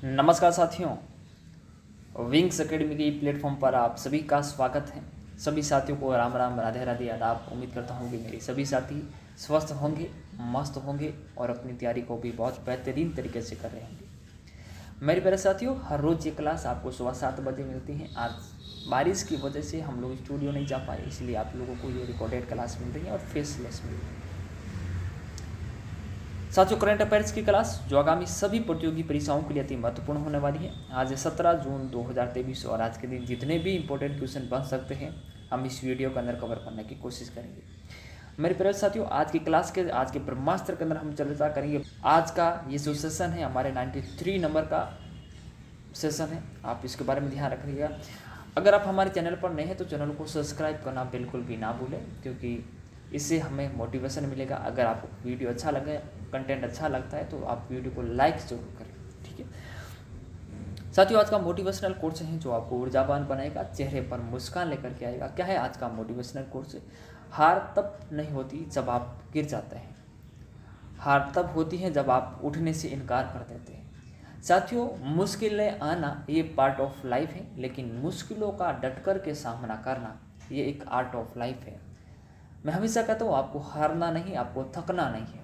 नमस्कार साथियों, wings academy के प्लेटफॉर्म पर आप सभी का स्वागत है। सभी साथियों को राम राम, राधे राधे, आदाब। उम्मीद करता हूँ कि मेरे सभी साथी स्वस्थ होंगे, मस्त होंगे और अपनी तैयारी को भी बहुत बेहतरीन तरीके से कर रहे होंगे। मेरे प्यारे साथियों, हर रोज़ ये क्लास आपको सुबह 7 बजे मिलती है। आज बारिश की वजह से हम लोग स्टूडियो नहीं जा पाए, इसलिए आप लोगों को ये रिकॉर्डेड क्लास मिल रही है और फेसलेस मिल रही है। साथियों, करंट अफेयर्स की क्लास जो आगामी सभी प्रतियोगी परीक्षाओं के लिए अति महत्वपूर्ण होने वाली है। आज 17 जून 2023 और आज के दिन जितने भी इंपॉर्टेंट क्वेश्चन बन सकते हैं हम इस वीडियो के अंदर कवर करने की कोशिश करेंगे। मेरे प्यारे साथियों, आज की क्लास के आज के ब्रह्मास्त्र के अंदर हम चर्चा करेंगे। आज का ये जो सेशन है हमारे 93 नंबर का सेशन है, आप इसके बारे में ध्यान रखिएगा। अगर आप हमारे चैनल पर नए हैं तो चैनल को सब्सक्राइब करना बिल्कुल भी ना भूलें, क्योंकि इससे हमें मोटिवेशन मिलेगा। अगर आपको वीडियो अच्छा लगे, कंटेंट अच्छा लगता है तो आप वीडियो को लाइक जरूर करें, ठीक है साथियों। आज का मोटिवेशनल कोर्स है जो आपको ऊर्जावान बनाएगा, चेहरे पर मुस्कान लेकर के आएगा। क्या है आज का मोटिवेशनल कोर्स? हार तब नहीं होती जब आप गिर जाते हैं, हार तब होती है जब आप उठने से इनकार कर देते हैं। साथियों, मुश्किलें आना ये पार्ट ऑफ लाइफ है, लेकिन मुश्किलों का डटकर के सामना करना ये एक आर्ट ऑफ लाइफ है। मैं हमेशा कहता हूँ आपको हारना नहीं, आपको थकना नहीं है।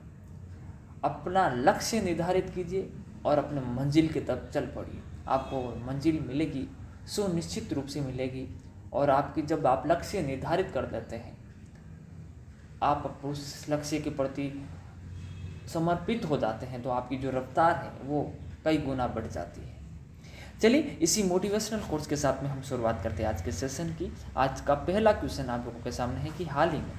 अपना लक्ष्य निर्धारित कीजिए और अपने मंजिल की तरफ चल पड़िए। आपको मंजिल मिलेगी, सुनिश्चित रूप से मिलेगी। और आपकी जब आप लक्ष्य निर्धारित कर देते हैं, आप उस लक्ष्य के प्रति समर्पित हो जाते हैं, तो आपकी जो रफ्तार है वो कई गुना बढ़ जाती है। चलिए, इसी मोटिवेशनल कोर्स के साथ में हम शुरुआत करते हैं आज के सेशन की। आज का पहला क्वेश्चन आप लोगों के सामने है कि हाल ही में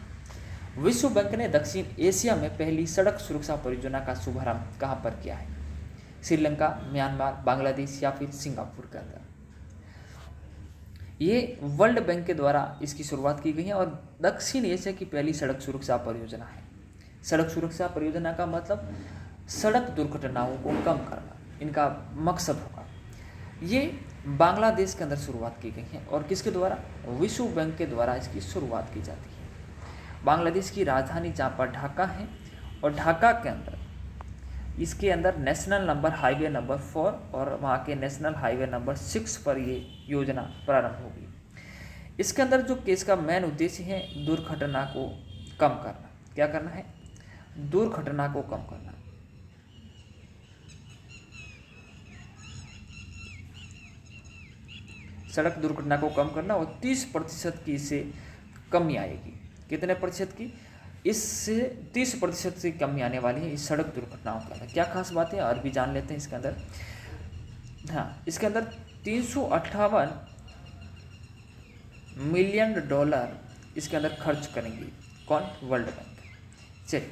विश्व बैंक ने दक्षिण एशिया में पहली सड़क सुरक्षा परियोजना का शुभारंभ कहाँ पर किया है? श्रीलंका, म्यांमार, बांग्लादेश या फिर सिंगापुर के अंदर? ये वर्ल्ड बैंक के द्वारा इसकी शुरुआत की गई है और दक्षिण एशिया की पहली सड़क सुरक्षा परियोजना है। सड़क सुरक्षा परियोजना का मतलब सड़क दुर्घटनाओं को कम करना इनका मकसद होगा। ये बांग्लादेश के अंदर शुरुआत की गई है और किसके द्वारा? विश्व बैंक के द्वारा इसकी शुरुआत की जाती है। बांग्लादेश की राजधानी जहाँ पर ढाका है, और ढाका के अंदर इसके अंदर नेशनल नंबर हाईवे नंबर 4 और वहाँ के नेशनल हाईवे नंबर 6 पर ये योजना प्रारंभ होगी। इसके अंदर जो केस का मेन उद्देश्य है दुर्घटना को कम करना। क्या करना है? दुर्घटना को कम करना। सड़क दुर्घटना को कम करना और 30% की इससे कमी आएगी। कितने प्रतिशत की? इससे 30% से कमी आने वाली है इस सड़क दुर्घटनाओं के अंदर। क्या खास बात है और भी जान लेते हैं इसके अंदर। हाँ, इसके अंदर 358 मिलियन डॉलर इसके अंदर खर्च करेंगी। कौन? World bank. चलिए,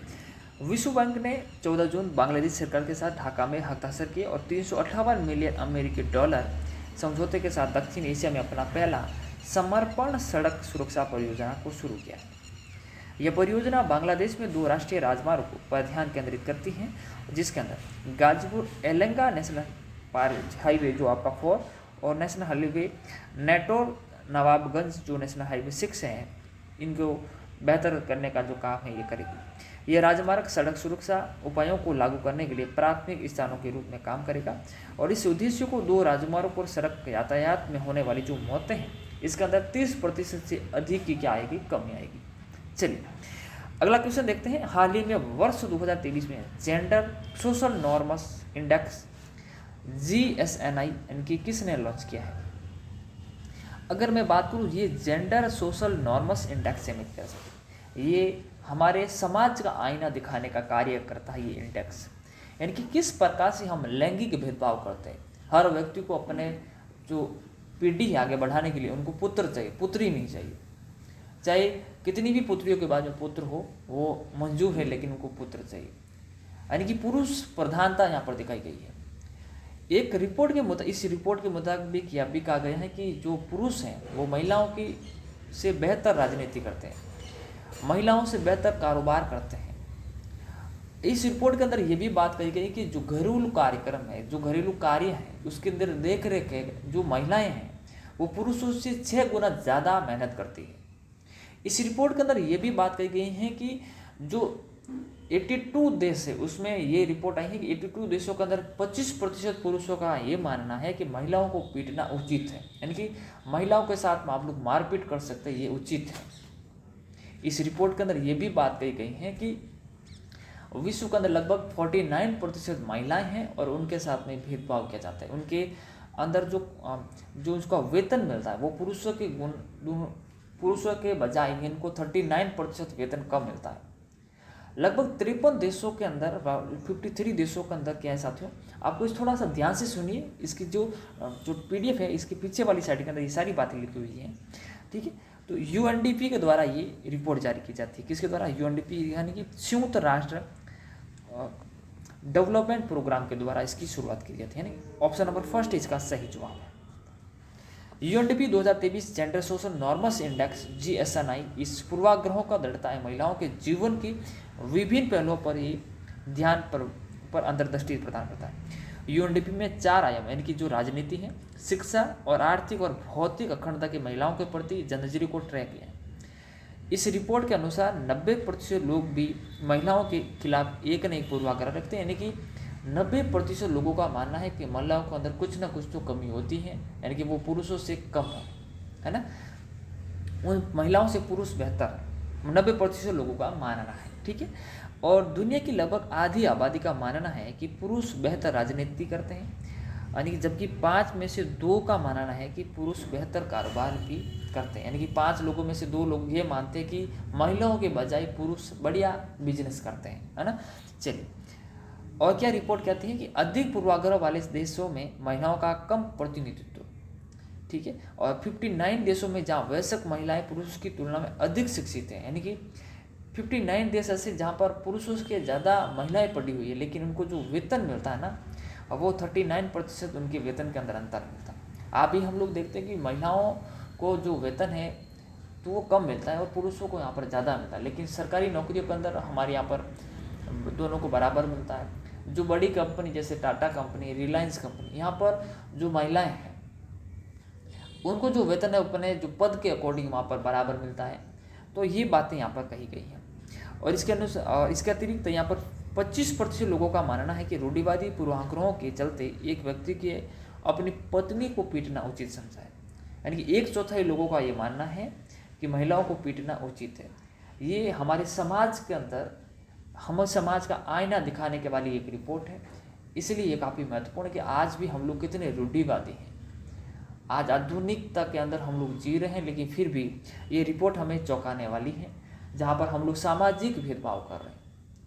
विश्व बैंक ने 14 जून बांग्लादेश सरकार के साथ ढाका में हस्ताक्षर किए और 358 मिलियन अमेरिकी डॉलर समझौते के साथ दक्षिण एशिया में अपना पहला समर्पण सड़क सुरक्षा परियोजना को शुरू किया है। यह परियोजना बांग्लादेश में 2 राष्ट्रीय राजमार्गों पर ध्यान केंद्रित करती है, जिसके अंदर गाजीपुर एलेंगा नेशनल हाईवे जो आपका 4 और नेशनल हाईवे नेटोर नवाबगंज जो नेशनल हाईवे 6 है, इनको बेहतर करने का जो काम है ये करेगी। यह राजमार्ग सड़क सुरक्षा उपायों को लागू करने के लिए प्राथमिक स्थानों के रूप में काम करेगा और इस उद्देश्य को 2 राजमार्गों पर सड़क यातायात में होने वाली जो मौतें हैं इसके अंदर 30% से अधिक की क्या आएगी? कमी आएगी। चलिए, अगला क्वेश्चन देखते हैं। हाल ही में वर्ष 2023 में gender social norms index GSNI इनकी किसने लॉन्च किया है? अगर मैं बात करूँ, ये जेंडर सोशल नॉर्म्स इंडेक्स से मिल कर ये हमारे समाज का आईना दिखाने का कार्य करता है। ये इंडेक्स यानी कि किस प्रकार से हम लैंगिक भेदभाव करते हैं। हर व्यक्ति को अपने जो पीढ़ी आगे बढ़ाने के लिए उनको पुत्र चाहिए, पुत्री नहीं चाहिए। चाहे कितनी भी पुत्रियों के बाद में पुत्र हो वो मंजूर है, लेकिन उनको पुत्र चाहिए। यानी कि पुरुष प्रधानता यहाँ पर दिखाई गई है। एक रिपोर्ट के मुताबिक, इस रिपोर्ट के मुताबिक यह भी कहा गया है कि जो पुरुष हैं वो महिलाओं की से बेहतर राजनीति करते हैं, महिलाओं से बेहतर कारोबार करते हैं। इस रिपोर्ट के अंदर ये भी बात कही गई कि जो घरेलू कार्यक्रम है, जो घरेलू कार्य है, उसके अंदर देख रेख है, जो महिलाएं हैं वो पुरुषों से 6 गुना ज़्यादा मेहनत करती है। इस रिपोर्ट के अंदर ये भी बात कही गई है कि जो 82 देश है, उसमें ये रिपोर्ट आई है कि 82 देशों के अंदर 25% पुरुषों का ये मानना है कि महिलाओं को पीटना उचित है, यानी कि महिलाओं के साथ में आप लोग मारपीट कर सकते हैं, ये उचित है। इस रिपोर्ट के अंदर ये भी बात कही गई है कि विश्व के अंदर लगभग 49% महिलाएं हैं और उनके साथ में भेदभाव किया जाता है। उनके अंदर जो उसका वेतन मिलता है वो पुरुषों के बजाय इनको 39% वेतन कम मिलता है। लगभग 53 देशों के अंदर 53 देशों के अंदर क्या है साथियों, आपको इस थोड़ा सा ध्यान से सुनिए। इसकी जो PDF है, इसके पीछे वाली साइड के अंदर ये सारी बातें लिखी हुई हैं, ठीक है। तो UNDP के द्वारा ये रिपोर्ट जारी की जाती है। किसके द्वारा? UNDP यानी कि संयुक्त राष्ट्र डेवलपमेंट प्रोग्राम के द्वारा इसकी शुरुआत की जाती है। यानी ऑप्शन नंबर फर्स्ट इसका सही जवाब है। UNDP 2023 gender social norms index GSNI इस पूर्वाग्रहों का दृढ़ता महिलाओं के जीवन की विभिन्न पहलुओं पर ही ध्यान पर अंतर्दृष्टि प्रदान करता है। UNDP में 4 आयाम यानी कि जो राजनीति है, शिक्षा और आर्थिक और भौतिक अखंडता की महिलाओं के प्रति नजरिए को ट्रैक किया है। इस रिपोर्ट के अनुसार 90% लोग भी महिलाओं के खिलाफ एक न एक पूर्वाग्रह रखते हैं, यानी कि 90% लोगों का मानना है कि महिलाओं के अंदर कुछ ना कुछ तो कमी होती है, यानी कि वो पुरुषों से कम है ना, उन महिलाओं से पुरुष बेहतर है, 90% लोगों का मानना है, ठीक है। और दुनिया की लगभग आधी आबादी का मानना है कि पुरुष बेहतर राजनीति करते हैं, यानी कि जबकि 5 में से 2 का मानना है कि पुरुष बेहतर कारोबार भी करते हैं, यानी कि 5 लोगों में से 2 लोग ये मानते हैं कि महिलाओं के बजाय पुरुष बढ़िया बिजनेस करते हैं, है ना। चलिए, और क्या रिपोर्ट कहती है कि अधिक पूर्वाग्रह वाले देशों में महिलाओं का कम प्रतिनिधित्व, ठीक है। और 59 देशों में जहाँ वयस्क महिलाएं पुरुषों की तुलना में अधिक शिक्षित हैं, यानी कि 59 देश ऐसे जहाँ पर पुरुषों के ज़्यादा महिलाएं पढ़ी हुई है, लेकिन उनको जो वेतन मिलता है ना, वो 39% उनके वेतन के अंदर अंतर मिलता है। अभी हम लोग देखते हैं कि महिलाओं को जो वेतन है तो वो कम मिलता है और पुरुषों को यहाँ पर ज़्यादा मिलता है, लेकिन सरकारी नौकरियों के अंदर हमारे यहाँ पर दोनों को बराबर मिलता है। जो बड़ी कंपनी जैसे टाटा कंपनी, रिलायंस कंपनी, यहाँ पर जो महिलाएं हैं उनको जो वेतन है अपने जो पद के अकॉर्डिंग वहाँ पर बराबर मिलता है। तो ये बातें यहाँ पर कही गई हैं। और इसके अनुसार इसके अतिरिक्त यहाँ पर 25% लोगों का मानना है कि रूढ़िवादी पूर्वाग्रहों के चलते एक व्यक्ति के अपनी पत्नी को पीटना उचित समझा है, यानी कि 1/4 लोगों का ये मानना है कि महिलाओं को पीटना उचित है। ये हमारे समाज के अंदर हम समाज का आईना दिखाने के वाली एक रिपोर्ट है, इसलिए ये काफ़ी महत्वपूर्ण है कि आज भी हम लोग कितने रूढ़िवादी हैं। आज आधुनिकता के अंदर हम लोग जी रहे हैं, लेकिन फिर भी ये रिपोर्ट हमें चौंकाने वाली है, जहाँ पर हम लोग सामाजिक भेदभाव कर रहे हैं।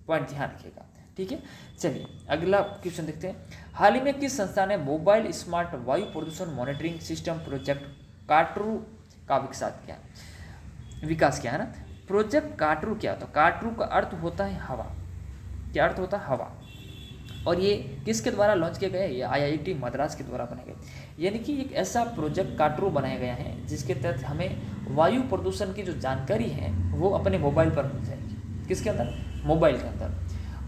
पॉइंट ध्यान रखिएगा, ठीक है। चलिए अगला क्वेश्चन देखते हैं। हाल ही में किस संस्था ने मोबाइल स्मार्ट वायु प्रदूषण मॉनिटरिंग सिस्टम प्रोजेक्ट काटरू का विकास किया है ना। प्रोजेक्ट काटरू क्या होता है? काटरू का अर्थ होता है हवा। क्या अर्थ होता है? हवा। और ये किसके द्वारा लॉन्च किया गया है? ये IIT मद्रास के द्वारा बनाया गया, यानी कि एक ऐसा प्रोजेक्ट काटरू बनाया गया है जिसके तहत हमें वायु प्रदूषण की जो जानकारी है वो अपने मोबाइल पर मिल जाएगी। किसके अंदर? मोबाइल के अंदर।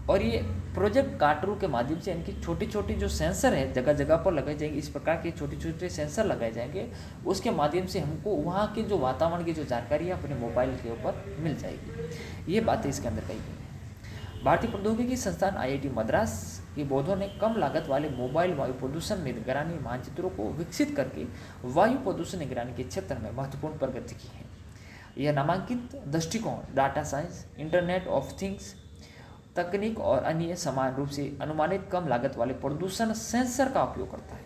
और ये प्रोजेक्ट काटरू के माध्यम से इनकी छोटी छोटी जो सेंसर है जगह जगह पर लगाए जाएंगे, इस प्रकार के छोटे छोटे सेंसर लगाए जाएंगे, उसके माध्यम से हमको वहाँ के जो वातावरण की जो जानकारी है अपने मोबाइल के ऊपर मिल जाएगी। ये बातें इसके अंदर कही गई है। भारतीय प्रौद्योगिकी संस्थान IIT मद्रास के बौद्धों ने कम लागत वाले मोबाइल वायु प्रदूषण निगरानी मानचित्रों को विकसित करके वायु प्रदूषण निगरानी के क्षेत्र में महत्वपूर्ण प्रगति की है। यह नामांकित दृष्टिकोण data science, internet of things तकनीक और अन्य समान रूप से अनुमानित कम लागत वाले प्रदूषण सेंसर का उपयोग करता है।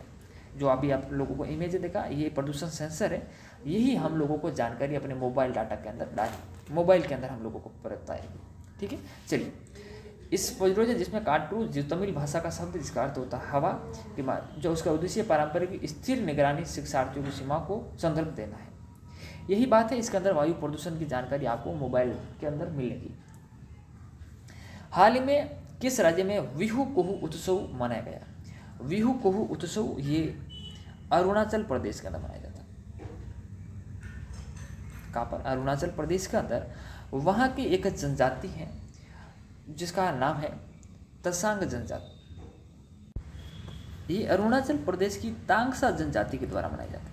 जो अभी आप लोगों को इमेज देखा, ये प्रदूषण सेंसर है, यही हम लोगों को जानकारी अपने मोबाइल डाटा के अंदर मोबाइल के अंदर हम लोगों को बताएगी, ठीक है। चलिए, इस परियोजना जिसमें काटरू जो तमिल भाषा का शब्द जिसका अर्थ होता है हवा, जो उसका उद्देश्य पारंपरिक स्थिर निगरानी शिक्षार्थियों की सीमा को संदर्भ देना है। यही बात है, इसके अंदर वायु प्रदूषण की जानकारी आपको मोबाइल के अंदर मिलेगी। हाल ही में किस राज्य में विहु कुहू उत्सव मनाया गया? विहु कुहू उत्सव ये अरुणाचल प्रदेश के अंदर मनाया जाता है। कहाँ पर? अरुणाचल प्रदेश के अंदर। वहाँ की एक जनजाति है जिसका नाम है तसांग जनजाति। ये अरुणाचल प्रदेश की तांगसा जनजाति के द्वारा मनाया जाता है।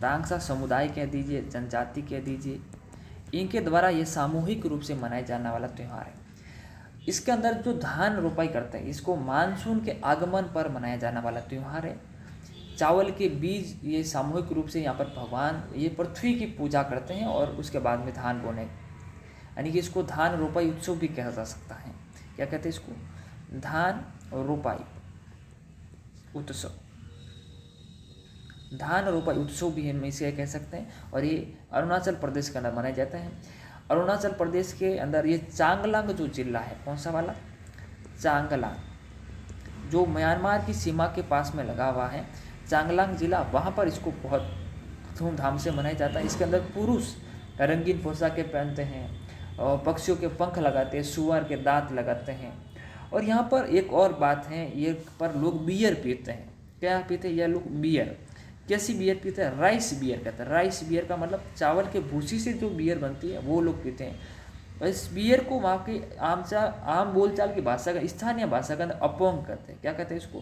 तांगसा समुदाय कह दीजिए, जनजाति कह दीजिए, इनके द्वारा ये सामूहिक रूप से मनाया जाने वाला त्यौहार है। इसके अंदर जो धान रोपाई करते हैं, इसको मानसून के आगमन पर मनाया जाने वाला त्यौहार है। चावल के बीज ये सामूहिक रूप से यहाँ पर भगवान ये पृथ्वी की पूजा करते हैं और उसके बाद में धान बोने, यानी कि इसको धान रोपाई उत्सव भी कहा जा सकता है। क्या कहते हैं इसको? धान रोपाई उत्सव, धान रोपाई उत्सव भी हम इसे कह सकते हैं। और ये अरुणाचल प्रदेश के अंदर मनाया जाता है। अरुणाचल प्रदेश के अंदर ये चांगलांग जो जिला है, कौन सा वाला? चांगलांग, जो म्यांमार की सीमा के पास में लगा हुआ है, चांगलांग जिला, वहाँ पर इसको बहुत धूमधाम से मनाया जाता है। इसके अंदर पुरुष रंगीन पोशाकें पहनते हैं और पक्षियों के पंख लगाते हैं, सुअर के दांत लगाते हैं। और यहाँ पर एक और बात है, ये पर लोग बियर पीते हैं। क्या पीते हैं ये लोग? बियर। कैसी बियर पीते हैं? राइस बियर कहते हैं। राइस बियर का मतलब चावल के भूसी से जो बियर बनती है वो लोग पीते हैं। और इस बियर को वहाँ की आम बोलचाल की भाषा का, स्थानीय भाषा के अंदर अपोंग कहते हैं। क्या कहते हैं इसको?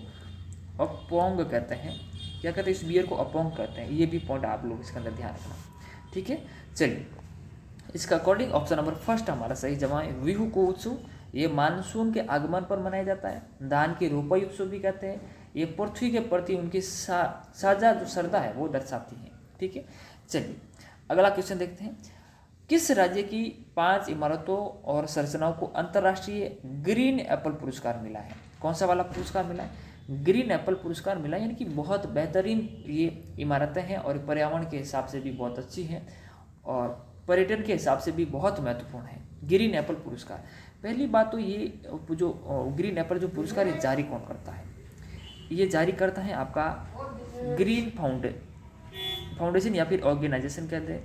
अपोंग कहते हैं। क्या कहते हैं? इस बियर को अपोंग कहते हैं। ये भी पॉइंट आप लोग इसके अंदर ध्यान रखना, ठीक है। चलिए, इसका अकॉर्डिंग ऑप्शन नंबर फर्स्ट हमारा सही जवाब है। बिहू को उत्सव ये मानसून के आगमन पर मनाया जाता है। धान की रोपाई उत्सव भी कहते हैं। ये पृथ्वी के प्रति उनकी साझा जो श्रद्धा है वो दर्शाती है, ठीक है। चलिए, अगला क्वेश्चन देखते हैं। किस राज्य की 5 इमारतों और संरचनाओं को अंतर्राष्ट्रीय ग्रीन एप्पल पुरस्कार मिला है? कौन सा वाला पुरस्कार मिला है? ग्रीन एप्पल पुरस्कार मिला है, यानी कि बहुत बेहतरीन ये इमारतें हैं और पर्यावरण के हिसाब से भी बहुत अच्छी हैं और पर्यटन के हिसाब से भी बहुत महत्वपूर्ण है। ग्रीन एप्पल पुरस्कार, पहली बात तो ये जो ग्रीन एप्पल जो पुरस्कार ये जारी कौन करता है? ये जारी करता है आपका ग्रीन फाउंडेशन या फिर ऑर्गेनाइजेशन कहते हैं।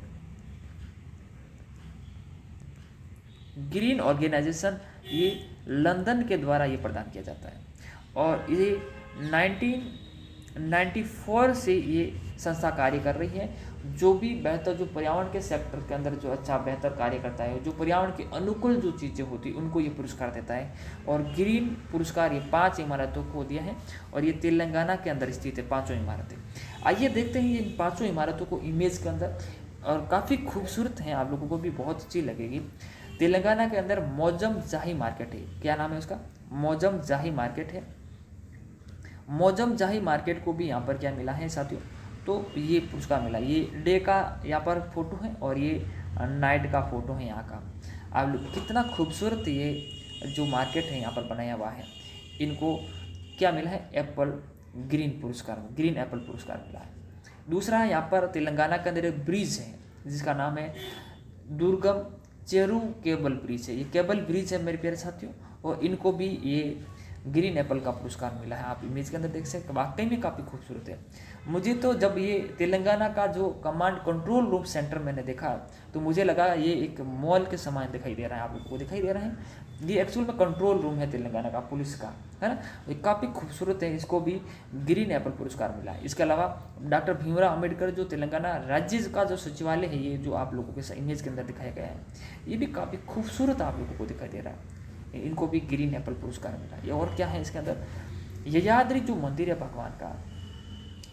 ग्रीन ऑर्गेनाइजेशन ये लंदन के द्वारा ये प्रदान किया जाता है और ये 1994 से ये संस्था कार्य कर रही है। जो भी बेहतर, जो पर्यावरण के सेक्टर के अंदर जो अच्छा बेहतर कार्य करता है, जो पर्यावरण के अनुकूल जो चीज़ें होती हैं उनको ये पुरस्कार देता है। और ग्रीन पुरस्कार ये 5 इमारतों को दिया है और ये तेलंगाना के अंदर स्थित है, 5 इमारतें। आइए देखते हैं ये 5 इमारतों को इमेज के अंदर, और काफ़ी खूबसूरत हैं, आप लोगों को भी बहुत अच्छी लगेगी। तेलंगाना के अंदर मौजम जाही मार्केट है। क्या नाम है उसका? मौजम जाही मार्केट है। मौजम जाही मार्केट को भी यहाँ पर क्या मिला है साथियों? तो ये पुरस्कार मिला। ये डे का यहाँ पर फोटो है और ये नाइट का फोटो है यहाँ का। आप लोग कितना खूबसूरत ये जो मार्केट है यहाँ पर बनाया हुआ है। इनको क्या मिला है? एप्पल ग्रीन पुरस्कार, ग्रीन एप्पल पुरस्कार मिला है। दूसरा यहाँ पर तेलंगाना के अंदर एक ब्रिज है जिसका नाम है दुर्गम चेरू केबल ब्रिज है। ये केबल ब्रिज है मेरे प्यारे साथियों, और इनको भी ये ग्रीन एप्पल का पुरस्कार मिला है। आप इमेज के अंदर देख सकते हैं, वाकई में काफ़ी खूबसूरत है। मुझे तो जब ये तेलंगाना का जो कमांड कंट्रोल रूम सेंटर मैंने देखा तो मुझे लगा ये एक मॉल के समान दिखाई दे रहा है। आप लोगों को दिखाई दे रहा है, ये एक्चुअल में कंट्रोल रूम है तेलंगाना का पुलिस का, है ना। ये काफ़ी खूबसूरत है, इसको भी ग्रीन एप्पल पुरस्कार मिला है। इसके अलावा डॉक्टर भीमराव अम्बेडकर जो तेलंगाना राज्य का जो सचिवालय है, ये जो आप लोगों के इमेज के अंदर दिखाया गया है, ये भी काफ़ी खूबसूरत आप लोगों को दिखाई दे रहा है। इनको भी ग्रीन एप्पल पुरस्कार मिला। ये और क्या है इसके अंदर? ययाद्रि जो मंदिर है भगवान का,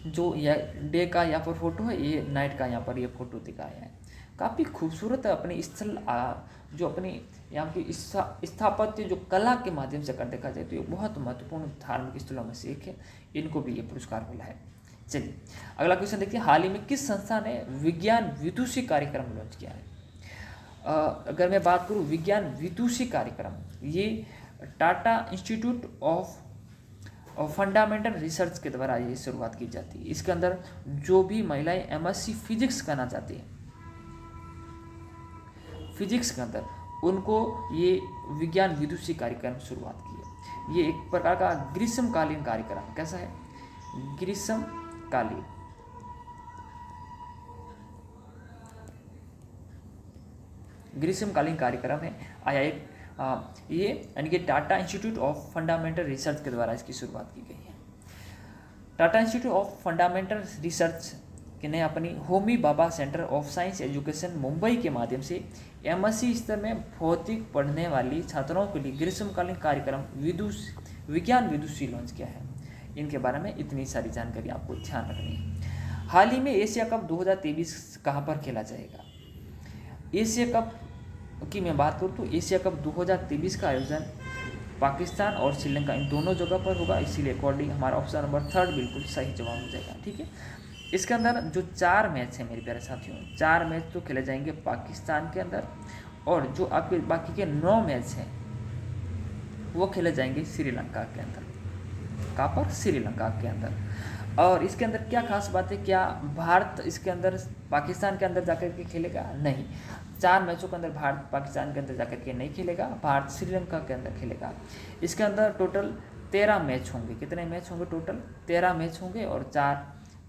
जो डे का यहाँ पर फोटो है, ये नाइट का यहाँ पर ये फोटो दिखाया है। काफ़ी खूबसूरत है। अपने स्थल जो अपनी यहाँ की स्थापत्य जो कला के माध्यम से अगर देखा जाए तो ये बहुत महत्वपूर्ण धार्मिक स्थलों में से एक है। इनको भी ये पुरस्कार मिला है। चलिए, अगला क्वेश्चन देखिए। हाल ही में किस संस्था ने विज्ञान विदूषी कार्यक्रम लॉन्च किया है? अगर मैं बात करूँ विज्ञान विदूषी कार्यक्रम, ये Tata institute of fundamental research के द्वारा ये शुरुआत की जाती है। इसके अंदर जो भी महिलाएं एमएससी फिजिक्स करना चाहती हैं, फिजिक्स के अंदर उनको ये विज्ञान विदूषी कार्यक्रम शुरुआत की है। ये एक प्रकार का ग्रीष्मकालीन कार्यक्रम। कैसा है? ग्रीष्मकालीन कार्यक्रम है। ये यानी कि Tata institute of fundamental research के द्वारा इसकी शुरुआत की गई है। Tata institute of fundamental research ने अपनी Homi Bhabha centre of science education Mumbai के माध्यम से एमएससी स्तर में भौतिक पढ़ने वाली छात्राओं के लिए ग्रीष्मकालीन कार्यक्रम विज्ञान विदूषी लॉन्च किया है। इनके बारे में इतनी सारी जानकारी आपको ध्यान रखनी है। हाल ही में एशिया कप 2023 कहाँ पर खेला जाएगा? एशिया कप की मैं बात करूँ तो एशिया कप 2023 का आयोजन पाकिस्तान और श्रीलंका इन दोनों जगह पर होगा, इसीलिए अकॉर्डिंग हमारा ऑप्शन नंबर 3 बिल्कुल सही जवाब हो जाएगा। ठीक है, इसके अंदर जो 4 मैच है मेरे प्यारे साथियों, 4 मैच तो खेले जाएंगे पाकिस्तान के अंदर, और जो आपके बाकी के 9 मैच हैं वो खेले जाएंगे श्रीलंका के अंदर। कहाँ पर? श्रीलंका के अंदर। और इसके अंदर क्या खास बात है, क्या भारत इसके अंदर पाकिस्तान के अंदर जाकर के खेलेगा? नहीं, 4 मैचों के अंदर भारत पाकिस्तान के अंदर जाकर के नहीं खेलेगा, भारत श्रीलंका के अंदर खेलेगा। इसके अंदर टोटल 13 मैच होंगे। कितने मैच होंगे? टोटल 13 मैच होंगे, और 4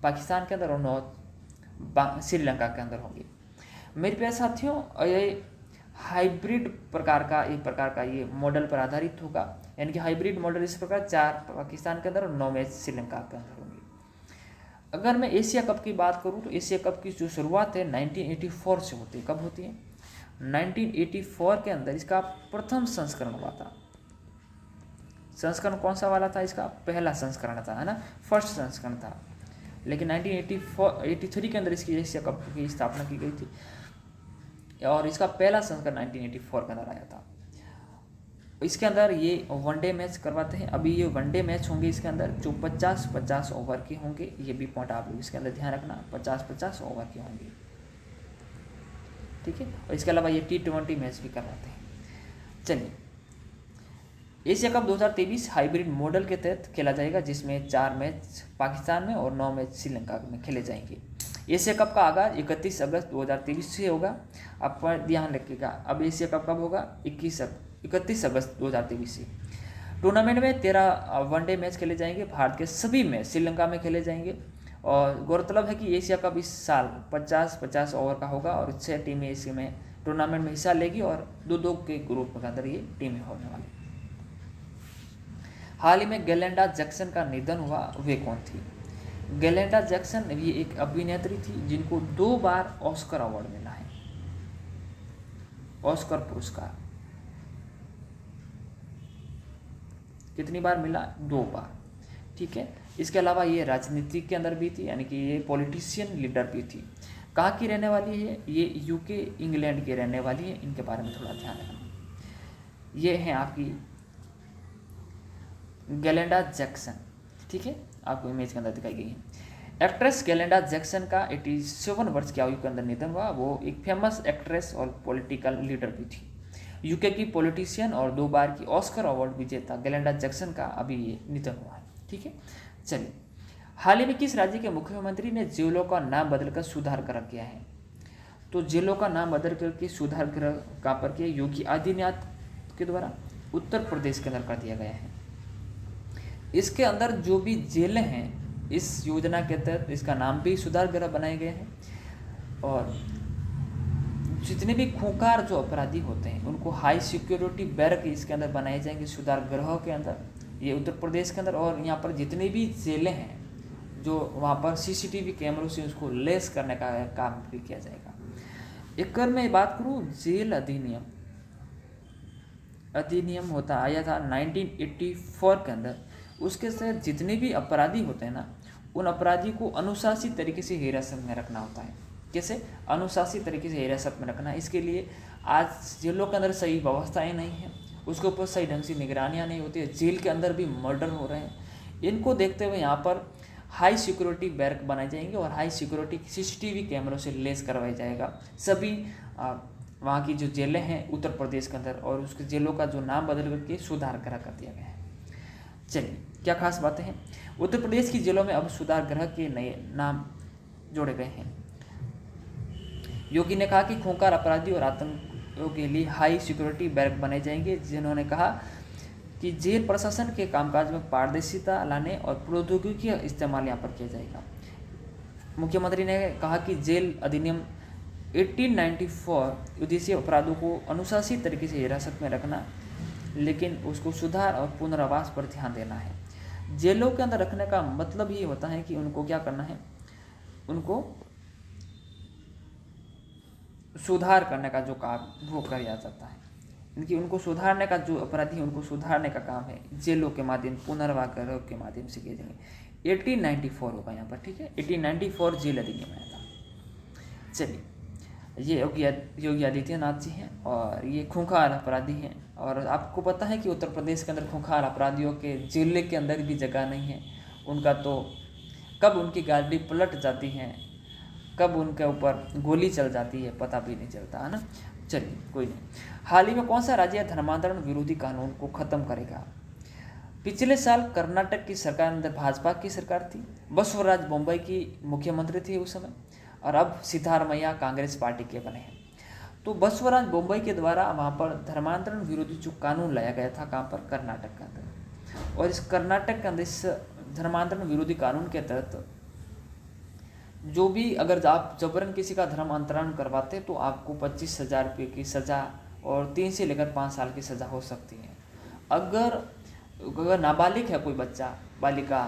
पाकिस्तान के अंदर और 9 श्रीलंका के अंदर होंगे। मेरे प्यारे साथियों, ये हाइब्रिड प्रकार का ये मॉडल पर आधारित होगा, यानी कि हाइब्रिड मॉडल इस प्रकार 4 पाकिस्तान के अंदर और 9 मैच श्रीलंका के अंदर होंगे। अगर मैं एशिया कप की बात करूं तो एशिया कप की जो शुरुआत है 1984 से होती है। कब होती है? 1984 के अंदर इसका प्रथम संस्करण हुआ था। संस्करण कौन सा वाला था? इसका पहला संस्करण था, है ना, फर्स्ट संस्करण था। लेकिन 1983 के अंदर इसकी एशिया कप की स्थापना की गई थी, और इसका पहला संस्करण 1984 के अंदर आया था। इसके अंदर ये वनडे मैच करवाते हैं। अभी ये वनडे मैच होंगे इसके अंदर, जो 50-50 ओवर के होंगे। ये भी पॉइंट आप लोग इसके अंदर ध्यान रखना, 50-50 ओवर के होंगे। ठीक है, और इसके अलावा ये T20 मैच भी करवाते हैं। चलिए, एशिया कप 2023 हाइब्रिड मॉडल के तहत खेला जाएगा, जिसमें 4 मैच पाकिस्तान में और 9 मैच श्रीलंका में खेले जाएंगे। एशिया कप का आगाज 31 अगस्त 2023 से होगा। आप ध्यान रखिएगा, अब एशिया कप कब होगा? 31 अगस्त 2023 से। टूर्नामेंट में 13 वनडे मैच खेले जाएंगे। भारत के सभी मैच श्रीलंका में खेले जाएंगे, और गौरतलब है कि एशिया कप इस साल 50-50 ओवर का होगा, और 6 टीमें इसमें टूर्नामेंट में हिस्सा लेगी, और 2-2 के ग्रुप के अंदर ये टीमें होने वाली। हाल ही में गेलेंडा जैक्सन का निधन हुआ, वे कौन थी? गेलेंडा जैक्सन भी एक अभिनेत्री थी जिनको 2 बार ऑस्कर अवार्ड मिला है, ऑस्कर पुरस्कार। कितनी बार मिला? 2 बार। ठीक है, इसके अलावा ये राजनीति के अंदर भी थी, यानी कि ये पॉलिटिशियन लीडर भी थी। कहाँ की रहने वाली है? ये यूके इंग्लैंड की रहने वाली है। इनके बारे में थोड़ा ध्यान रखना। ये है आपकी गेलेंडा जैक्सन। ठीक है, आपको इमेज के अंदर दिखाई गई है। एक्ट्रेस गेलेंडा जैक्सन का 87 वर्ष की आयु के अंदर निधन हुआ। वो एक फेमस एक्ट्रेस और पॉलिटिकल लीडर भी थी। यूके की पॉलिटिशियन और 2 बार की ऑस्कर अवार्ड विजेता गेलेंडा जैक्सन का अभी ये निधन हुआ है। ठीक है, चलिए, हाल ही में किस राज्य के मुख्यमंत्री ने जेलों का नाम बदलकर सुधार गृह किया है? तो जेलों का नाम बदल करके सुधार गृह कहाँ पर किया? योगी आदित्यनाथ के द्वारा उत्तर प्रदेश के अंदर कर दिया गया है। इसके अंदर जो भी जेलें हैं, इस योजना के तहत इसका नाम भी सुधार गृह बनाए गए हैं, और जितने भी खूंखार जो अपराधी होते हैं उनको हाई सिक्योरिटी बैरक इसके अंदर बनाए जाएंगे सुधार गृह के अंदर, ये उत्तर प्रदेश के अंदर। और यहाँ पर जितने भी जेलें हैं, जो वहाँ पर CCTV कैमरों से उसको लेस करने का काम भी किया जाएगा। एक अगर मैं बात करूँ, जेल अधिनियम होता आया था 1984 के अंदर। उसके तहत जितने भी अपराधी होते हैं ना, उन अपराधी को अनुशासित तरीके से हिरासत में रखना होता है। कैसे? अनुशासित तरीके से हिरासत में रखना। इसके लिए आज जेलों के अंदर सही व्यवस्थाएं नहीं है, उसके ऊपर सही ढंग से निगरानियाँ नहीं होती है। जेल के अंदर भी मर्डर हो रहे हैं। इनको देखते हुए यहाँ पर हाई सिक्योरिटी बैरक बनाए जाएंगे, और हाई सिक्योरिटी CCTV कैमरों से लेस करवाया जाएगा सभी वहाँ की जो जेलें हैं उत्तर प्रदेश के अंदर, और उसके जेलों का जो नाम बदल करके सुधार गृह कर दिया गया है। चलिए, क्या खास बातें हैं? उत्तर प्रदेश की जेलों में अब सुधार गृह के नए नाम जोड़े गए हैं। योगी ने कहा कि खूंखार अपराधी और आतंकियों के लिए हाई सिक्योरिटी बैरक बनाए जाएंगे। जिन्होंने कहा कि जेल प्रशासन के कामकाज में पारदर्शिता लाने और प्रौद्योगिकी का इस्तेमाल यहाँ पर किया जाएगा। मुख्यमंत्री ने कहा कि जेल अधिनियम 1894 उद्देश्य अपराधों को अनुशासित तरीके से हिरासत में रखना, लेकिन उसको सुधार और पुनर्वास पर ध्यान देना है। जेलों के अंदर रखने का मतलब ये होता है कि उनको क्या करना है, उनको सुधार करने का जो काम वो किया जाता है। इनकी उनको सुधारने का, जो अपराधी है उनको सुधारने का काम है जेलों के माध्यम, पुनर्वास गृह के माध्यम से किए जाएंगे। 1894 होगा यहाँ पर। ठीक है, 1894 जेल अधिनियम आया था। चलिए, ये योगी आदित्यनाथ जी हैं, और ये खूंखार अपराधी हैं और आपको पता है कि उत्तर प्रदेश के अंदर खूंखार अपराधियों के जिले के अंदर भी जगह नहीं है। उनका तो कब उनकी गाड़ी पलट जाती है, कब उनके ऊपर गोली चल जाती है, पता भी नहीं चलता, है ना। चलिए कोई नहीं। हाल ही में कौन सा राज्य धर्मांतरण विरोधी कानून को खत्म करेगा? पिछले साल कर्नाटक की सरकार अंदर भाजपा की सरकार थी, बसवराज बोम्बई की मुख्यमंत्री थे उस समय, और अब सिद्धारमैया कांग्रेस पार्टी के बने हैं। तो बसवराज बोम्बई के द्वारा वहाँ पर धर्मांतरण विरोधी जो कानून लाया गया था, कहाँ पर? कर्नाटक के अंदर। और इस कर्नाटक के अंदर इस धर्मांतरण विरोधी कानून के तहत जो भी अगर आप जबरन किसी का धर्मांतरण करवाते तो आपको 25,000 रुपये की सज़ा और 3 से लेकर 5 साल की सज़ा हो सकती है। अगर नाबालिग है कोई बच्चा बालिका,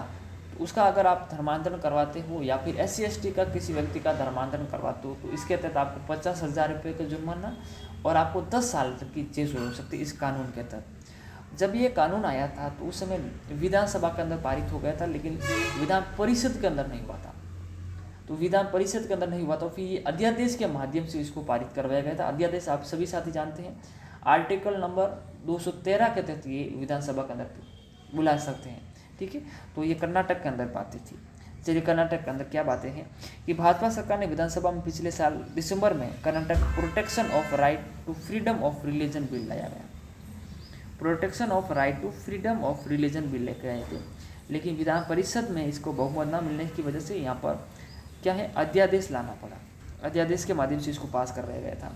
तो उसका अगर आप धर्मांतरण करवाते हो या फिर SC/ST का किसी व्यक्ति का धर्मांतरण करवाते हो तो इसके तहत आपको 50,000 रुपये का जुर्माना और आपको 10 साल तक की जेल हो सकती है इस कानून के तहत। जब ये कानून आया था तो उस समय विधानसभा के अंदर पारित हो गया था, लेकिन विधान परिषद के अंदर नहीं हुआ था। तो विधान परिषद के अंदर नहीं हुआ, तो फिर ये अध्यादेश के माध्यम से इसको पारित करवाया गया था। अध्यादेश आप सभी साथी जानते हैं, आर्टिकल नंबर 213 के तहत ये विधानसभा के अंदर बुला सकते हैं, ठीक है। तो ये कर्नाटक के अंदर बातें थी। चलिए कर्नाटक के अंदर क्या बातें हैं कि भाजपा सरकार ने विधानसभा में पिछले साल दिसंबर में Karnataka protection of right to freedom of religion bill लाया गया। Protection of right to freedom of religion bill लेकर आए थे, लेकिन विधान परिषद में इसको बहुमत न मिलने की वजह से यहाँ पर क्या है, अध्यादेश लाना पड़ा। अध्यादेश के माध्यम से इसको पास करवाया गया था।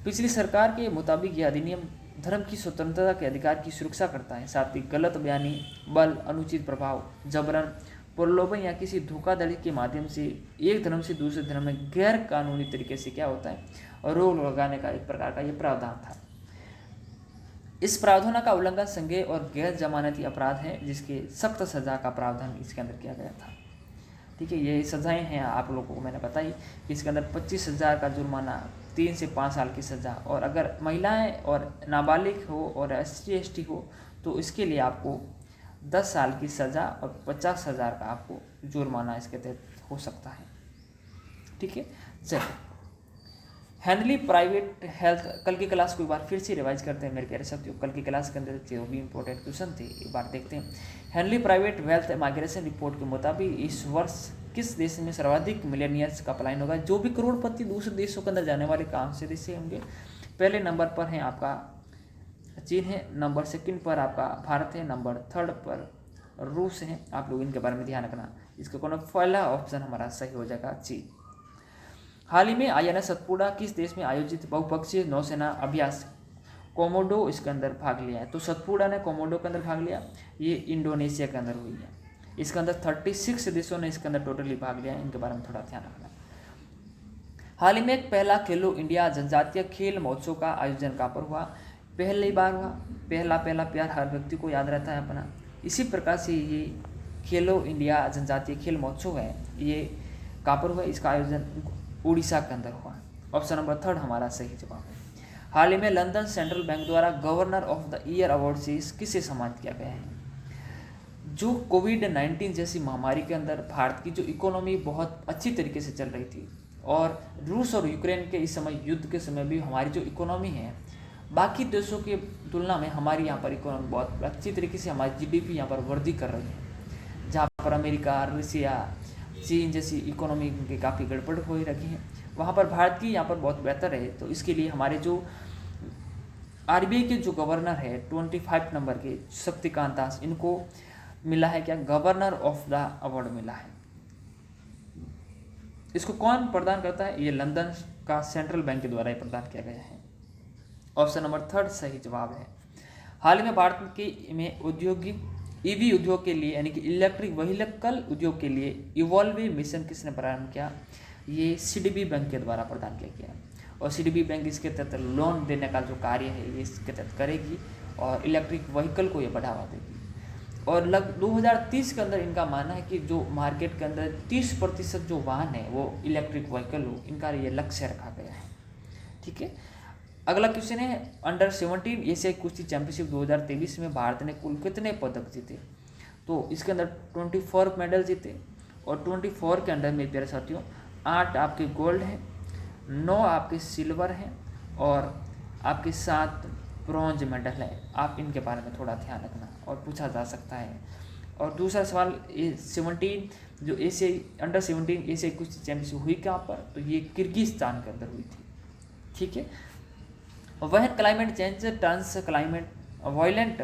पिछली सरकार के मुताबिक यह अधिनियम धर्म की स्वतंत्रता के अधिकार की सुरक्षा करता है, साथ ही गलत बयानी, बल, अनुचित प्रभाव, जबरन, प्रलोभन या किसी धोखाधड़ी के माध्यम से एक धर्म से दूसरे धर्म में गैर कानूनी तरीके से क्या होता है, और रोक लगाने का एक प्रकार का ये प्रावधान था। इस प्रावधान का उल्लंघन संज्ञेय और गैर जमानती अपराध है, जिसके सख्त सजा का प्रावधान इसके अंदर किया गया था, ठीक है। ये सजाएं हैं आप लोगों को मैंने बताई कि इसके अंदर 25,000 का जुर्माना, 3 से 5 साल की सज़ा, और अगर महिलाएं और नाबालिग हो और SC/ST हो तो इसके लिए आपको 10 साल की सज़ा और 50,000 का आपको जुर्माना इसके तहत हो सकता है, ठीक है। चलिए, हेनली प्राइवेट हेल्थ, कल की क्लास को एक बार फिर से रिवाइज करते हैं मेरे प्यारे साथियों। कल की क्लास के अंदर जो भी इंपॉर्टेंट क्वेश्चन थे एक बार देखते हैं। Henley private wealth migration report के मुताबिक इस वर्ष किस देश में सर्वाधिक मिलेनियर्स का पलायन होगा? जो भी करोड़पति दूसरे देशों के अंदर जाने वाले कौन से देश से होंगे? पहले नंबर पर है आपका चीन है, नंबर 2 पर आपका भारत है, नंबर 3 पर रूस है। आप लोग इनके बारे में ध्यान रखना। इसका कौन पहला ऑप्शन हमारा सही हो जाएगा, चीन। हाल ही में INS सतपुड़ा किस देश में आयोजित बहुपक्षीय नौसेना अभ्यास कोमोडो इसके अंदर भाग लिया है? तो सतपुड़ा ने कोमोडो के अंदर भाग लिया, ये इंडोनेशिया के अंदर हुई है। इसके अंदर 36 देशों ने इसके अंदर टोटली भाग लिया है, इनके बारे में थोड़ा ध्यान रखना। हाल ही में एक पहला खेलो इंडिया जनजातीय खेल महोत्सव का आयोजन कहाँ पर हुआ? पहली बार हुआ। पहला प्यार हर व्यक्ति को याद रहता है अपना। इसी प्रकार से ये खेलो इंडिया जनजातीय खेल महोत्सव है, ये कहाँ पर हुआ? इसका आयोजन उड़ीसा के अंदर हुआ। ऑप्शन नंबर 3 हमारा सही जवाब है। हाल ही में लंदन सेंट्रल बैंक द्वारा governor of the year award से किसे सम्मानित किया गया है? जो कोविड-19 जैसी महामारी के अंदर भारत की जो इकोनॉमी बहुत अच्छी तरीके से चल रही थी, और रूस और यूक्रेन के इस समय युद्ध के समय भी हमारी जो इकोनॉमी है बाकी देशों की तुलना में हमारी यहाँ पर इकोनॉमी बहुत अच्छी तरीके से, हमारी GDP यहाँ पर वृद्धि कर रही है। जहाँ पर अमेरिका, रसिया, चीन जैसी इकोनॉमी की काफ़ी गड़बड़ हो रखी है, वहाँ पर भारत की यहाँ पर बहुत बेहतर है। तो इसके लिए हमारे जो RBI के जो गवर्नर है 25 नंबर के शक्तिकांत दास, इनको मिला है क्या? गवर्नर ऑफ द अवार्ड मिला है। इसको कौन प्रदान करता है? ये लंदन का सेंट्रल बैंक के द्वारा ये प्रदान किया गया है। ऑप्शन नंबर 3 सही जवाब है। हाल ही में भारत के में औद्योगिक EV उद्योग के लिए यानी कि इलेक्ट्रिक व्हीकल उद्योग के लिए इवॉल्वे मिशन किसने प्रारंभ किया? ये CDB बैंक के द्वारा प्रदान किया गया, और CDB बैंक इसके तहत लोन देने का जो कार्य है ये इसके तहत करेगी और इलेक्ट्रिक व्हीकल को ये बढ़ावा देगी। और 2030 के अंदर इनका मानना है कि जो मार्केट के अंदर 30% जो वाहन है वो इलेक्ट्रिक व्हीकल हो, इनका ये लक्ष्य रखा गया है, ठीक है। अगला क्वेश्चन है अंडर 17 एशियाई कुश्ती चैंपियनशिप 2023 में भारत ने कुल कितने पदक जीते? तो इसके अंदर 24 मेडल जीते, और 24 के अंदर मेरे प्यारे साथियों 8 आपके गोल्ड हैं, 9 आपके सिल्वर हैं, और आपके 7 ब्रॉन्ज मेडल है। आप इनके बारे में थोड़ा ध्यान रखना और पूछा जा सकता है। और दूसरा सवाल, ये 17 जो एशिया अंडर-17 एशियाई कुश्ती चैंपियनशिप हुई कहाँ पर, तो ये किर्गिस्तान के अंदर हुई थी। ठीक है। वह climate change turns climate violent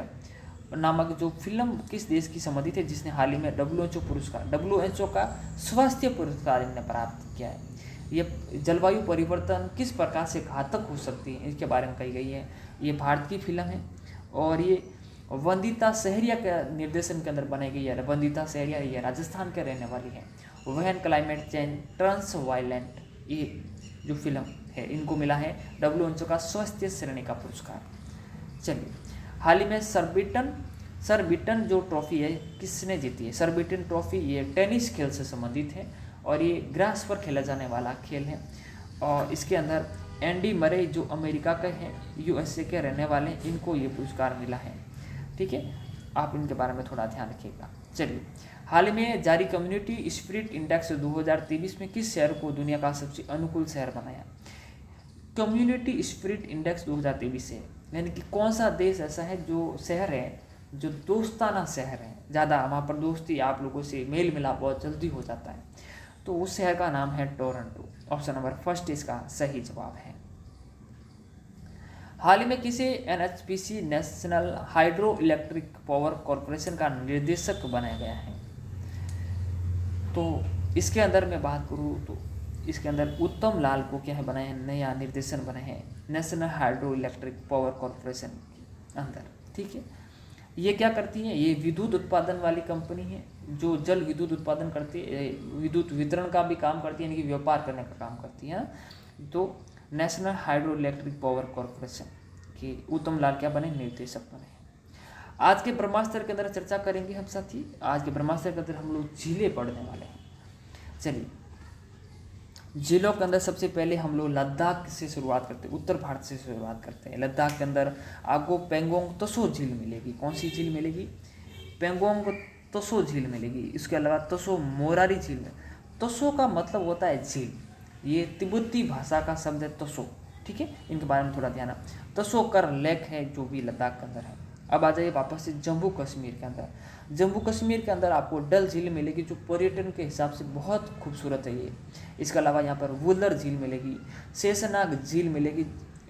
नामक जो फिल्म किस देश की संबंधित है, जिसने हाल ही में WHO का स्वास्थ्य पुरस्कार इन्हें प्राप्त किया है। ये जलवायु परिवर्तन किस प्रकार से घातक हो सकती है, इसके बारे में कही गई है। ये भारत की फिल्म है और ये वंदिता सहरिया के निर्देशन के अंदर बनाई गई है। वंदिता सहरिया ये राजस्थान के रहने वाली है। When climate change turns violent, ये जो फिल्म है इनको मिला है WHO का स्वास्थ्य श्रेणी का पुरस्कार। चलिए, हाल ही में सर बिटन जो ट्रॉफी है किसने जीती है? सर बिटन ट्रॉफी ये टेनिस खेल से संबंधित है और ये ग्रास पर खेला जाने वाला खेल है। और इसके अंदर एंडी मरे जो अमेरिका के हैं, USA के रहने वाले, इनको ये पुरस्कार मिला है। ठीक है, आप इनके बारे में थोड़ा ध्यान रखिएगा। चलिए, हाल ही में जारी कम्युनिटी स्पिरिट इंडेक्स 2023 में किस शहर को दुनिया का सबसे अनुकूल शहर बनाया? कम्युनिटी स्पिरिट इंडेक्स 2023 है, यानी कि कौन सा देश ऐसा है जो शहर है जो दोस्ताना शहर है, ज़्यादा वहाँ पर दोस्ती, आप लोगों से मेल मिलाप बहुत जल्दी हो जाता है, तो उस शहर का नाम है टोरंटो। ऑप्शन नंबर फर्स्ट इसका सही जवाब है। हाल ही में किसे NHPC national hydro electric power corporation का निर्देशक बनाया गया है? तो इसके अंदर मैं बात करूँ तो इसके अंदर उत्तम लाल को क्या है बनाए, नया निर्देशन बने हैं national hydro electric power corporation के अंदर। ठीक है, ये क्या करती है? ये विद्युत उत्पादन वाली कंपनी है जो जल विद्युत उत्पादन करती है, विद्युत वितरण का भी काम करती है, यानी कि व्यापार करने का काम करती है। तो national hydro electric power corporation के उत्तम लाल क्या बने? निर्देशक बने। आज के ब्रह्मास्त्र के अंदर चर्चा करेंगे हम साथी। आज के ब्रह्मास्त्र के अंदर हम लोग झीलें पढ़ने वाले हैं। चलिए, झीलों के अंदर सबसे पहले हम लोग लद्दाख से शुरुआत करते हैं, उत्तर भारत से शुरुआत करते हैं। लद्दाख के अंदर आपको पेंगोंग तसो झील मिलेगी। कौन सी झील मिलेगी? पेंगोंग तसो झील मिलेगी। इसके अलावा तसो मोरारी झील में, तसो का मतलब होता है झील, ये तिब्बती भाषा का शब्द है तसो। ठीक है, इनके बारे में थोड़ा ध्यान। तसोकर लेक है जो भी लद्दाख के अंदर है। अब आ जाइए वापस से जम्मू कश्मीर के अंदर। जम्मू कश्मीर के अंदर आपको डल झील मिलेगी जो पर्यटन के हिसाब से बहुत खूबसूरत है ये। इसके अलावा यहाँ पर वुलर झील मिलेगी, शेषनाग झील मिलेगी,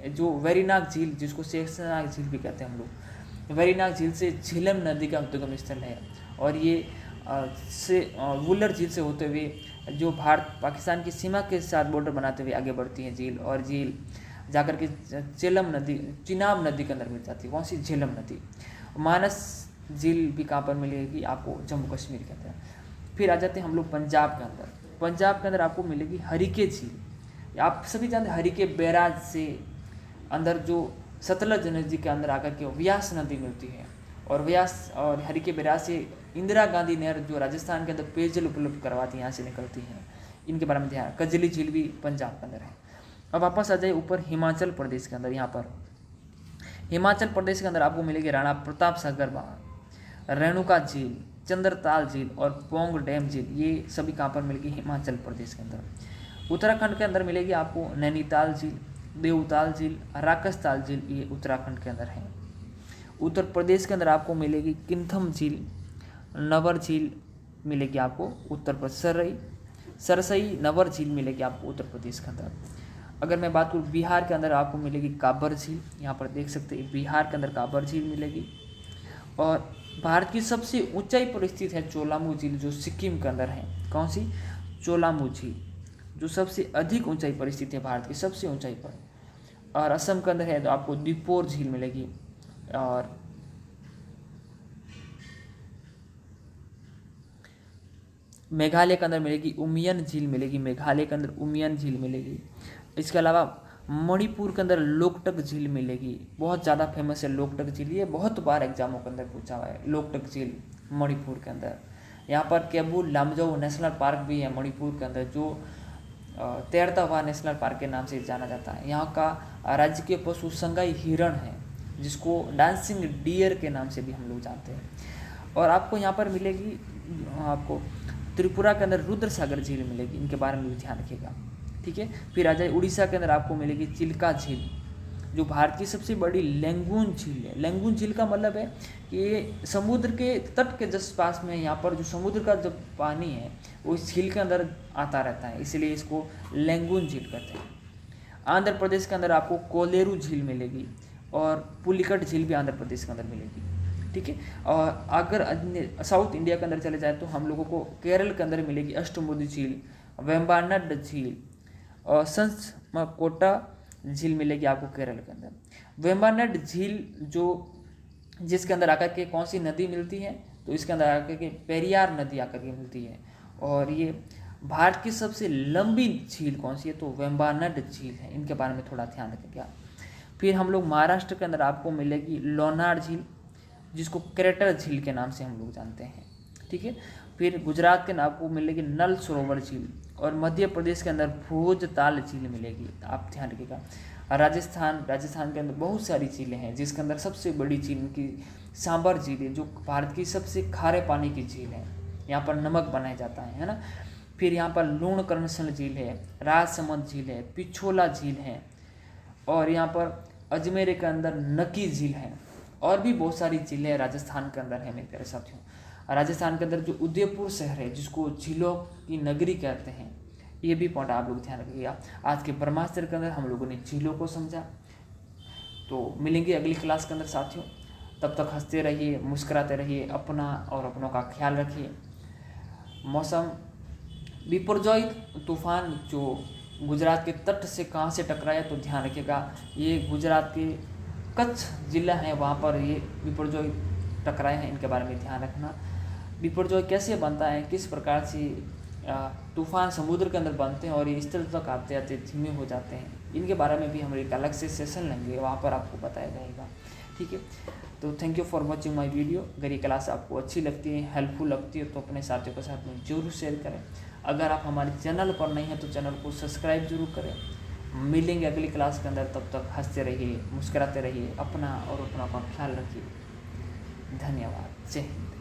जो वेरीनाग झील जिसको शेषनाग झील भी कहते हैं हम लोग। वेरीनाग झील से झीलम नदी का उद्गम स्थल है और ये वुलर झील से होते हुए जो भारत पाकिस्तान की सीमा के साथ बॉर्डर बनाते हुए आगे बढ़ती है झील, और झील जाकर के चिनाब नदी के अंदर मिल जाती है। कौन सी? झेलम नदी। मानस झील भी कहाँ पर मिलेगी आपको? जम्मू कश्मीर के अंदर। फिर आ जाते हैं हम लोग पंजाब के अंदर। पंजाब के अंदर आपको मिलेगी हरिके झील। आप सभी जानते हैं हरिके बैराज से अंदर जो सतलज नदी के अंदर आकर के व्यास नदी मिलती है, और व्यास और हरिके बैराज से इंदिरा गांधी नहर जो राजस्थान के अंदर पेयजल उपलब्ध करवाती है, यहाँ से निकलती है। इनके बारे में ध्यान। कजली झील भी पंजाब के अंदर है। अब वापस आ जाइए ऊपर हिमाचल प्रदेश के अंदर। यहाँ पर हिमाचल प्रदेश के अंदर आपको मिलेगी राणा प्रताप सागर बांध, रेणुका झील, चंद्रताल झील और पोंग डैम झील। ये सभी कहाँ पर मिलेगी? हिमाचल प्रदेश के अंदर। उत्तराखंड के अंदर मिलेगी आपको नैनीताल झील, देवताल झील, राकसताल झील, ये उत्तराखंड के अंदर है। उत्तर प्रदेश के अंदर आपको मिलेगी किन्थम झील, नवर झील मिलेगी आपको उत्तर प्रदेश, सरसई नवर झील मिलेगी आपको उत्तर प्रदेश के अंदर। अगर मैं बात करूँ बिहार के अंदर आपको मिलेगी काबर झील। यहाँ पर देख सकते हैं बिहार के अंदर काबर झील मिलेगी। और भारत की सबसे ऊंचाई पर स्थित है चोलामू झील जो सिक्किम के अंदर है। कौन सी? चोलामू झील जो सबसे अधिक ऊंचाई पर स्थित है, भारत की सबसे ऊंचाई पर। और असम के अंदर है तो आपको दीपोर झील मिलेगी। और मेघालय के अंदर मिलेगी उमियन झील मिलेगी, मेघालय के अंदर उमियन झील मिलेगी। इसके अलावा मणिपुर के अंदर लोकटक झील मिलेगी, बहुत ज़्यादा फेमस है लोकटक झील, ये बहुत बार एग्जामों के अंदर पूछा हुआ है। लोकटक झील मणिपुर के अंदर। यहाँ पर केबुल लामजाओ नेशनल पार्क भी है मणिपुर के अंदर, जो तैरता हुआ नेशनल पार्क के नाम से जाना जाता है। यहाँ का राज्य के पशु संगाई हिरण है, जिसको डांसिंग डियर के नाम से भी हम लोग जानते हैं। और आपको यहाँ पर मिलेगी आपको त्रिपुरा के अंदर रुद्र सागर झील मिलेगी, इनके बारे में भी ध्यान रखिएगा। ठीक है, फिर आ जाए उड़ीसा के अंदर आपको मिलेगी चिल्का झील। जो भारत की सबसे बड़ी लेंगुन झील है। लेंगुन झील का मतलब है कि ये समुद्र के तट के जस्ट पास में, यहाँ पर जो समुद्र का जब पानी है वो इस झील के अंदर आता रहता है, इसलिए इसको लेंगुन झील कहते हैं। आंध्र प्रदेश के अंदर आपको कोलेरू झील मिलेगी और पुलिकट झील भी आंध्र प्रदेश के अंदर मिलेगी, ठीक है। और अगर साउथ इंडिया के अंदर चले जाए तो हम लोगों को केरल के अंदर मिलेगी अष्टमुडी झील, वेम्बानाड झील और संसमकोटा झील मिलेगी आपको केरल के अंदर। वेम्बानाड झील जिसके अंदर आकर के कौन सी नदी मिलती है, तो इसके अंदर आकर के पेरियार नदी आकर के मिलती है। और ये भारत की सबसे लंबी झील कौन सी है, तो वेम्बानाड झील है। इनके बारे में थोड़ा ध्यान रखेंगे आप। फिर हम लोग महाराष्ट्र के अंदर आपको मिलेगी लोनार झील, जिसको क्रेटर झील के नाम से हम लोग जानते हैं, ठीक है। फिर गुजरात के नाम को मिलेगी नल सरोवर झील और मध्य प्रदेश के अंदर भोजताल झील मिलेगी, आप ध्यान रखिएगा। राजस्थान के अंदर बहुत सारी झीलें हैं, जिसके अंदर सबसे बड़ी झील की सांबर झील है, जो भारत की सबसे खारे पानी की झील है। यहाँ पर नमक बनाया जाता है ना। फिर यहाँ पर लूणकरणसर झील है, राजसमंद झील है, पिछोला झील है और यहाँ पर अजमेर के अंदर नकी झील है और भी बहुत सारी झीलें राजस्थान के अंदर है मेरे प्यारे साथियों। राजस्थान के अंदर जो उदयपुर शहर है, जिसको झीलों की नगरी कहते हैं, ये भी पॉइंट आप लोग ध्यान रखिएगा। आज के ब्रह्मास्त्र के अंदर हम लोगों ने झीलों को समझा। तो मिलेंगे अगली क्लास के अंदर साथियों, तब तक हंसते रहिए, मुस्कुराते रहिए, अपना और अपनों का ख्याल रखिए। मौसम बिपरजॉय तूफान जो गुजरात के तट से कहाँ से टकराया, तो ध्यान रखिएगा, ये गुजरात के कच्छ जिला है, वहाँ पर ये बिपरजॉय टकराए हैं। इनके बारे में ध्यान रखना। बिपरजॉय कैसे बनता है, किस प्रकार से तूफान समुद्र के अंदर बनते हैं और ये इस तरह तक आते आते धीमे हो जाते हैं, इनके बारे में भी हम एक अलग से सेशन लेंगे, वहाँ पर आपको बताया जाएगा, ठीक है। तो thank you for watching my video. अगर ये क्लास आपको अच्छी लगती है, हेल्पफुल लगती है, तो अपने साथियों के साथ में जरूर शेयर करें। अगर आप हमारे चैनल पर नहीं हैं तो चैनल को सब्सक्राइब जरूर करें। मिलेंगे अगली क्लास के अंदर, तब तक हंसते रहिए, मुस्कुराते रहिए, अपना और अपनों का ख्याल रखिए। धन्यवाद। जय हिंद।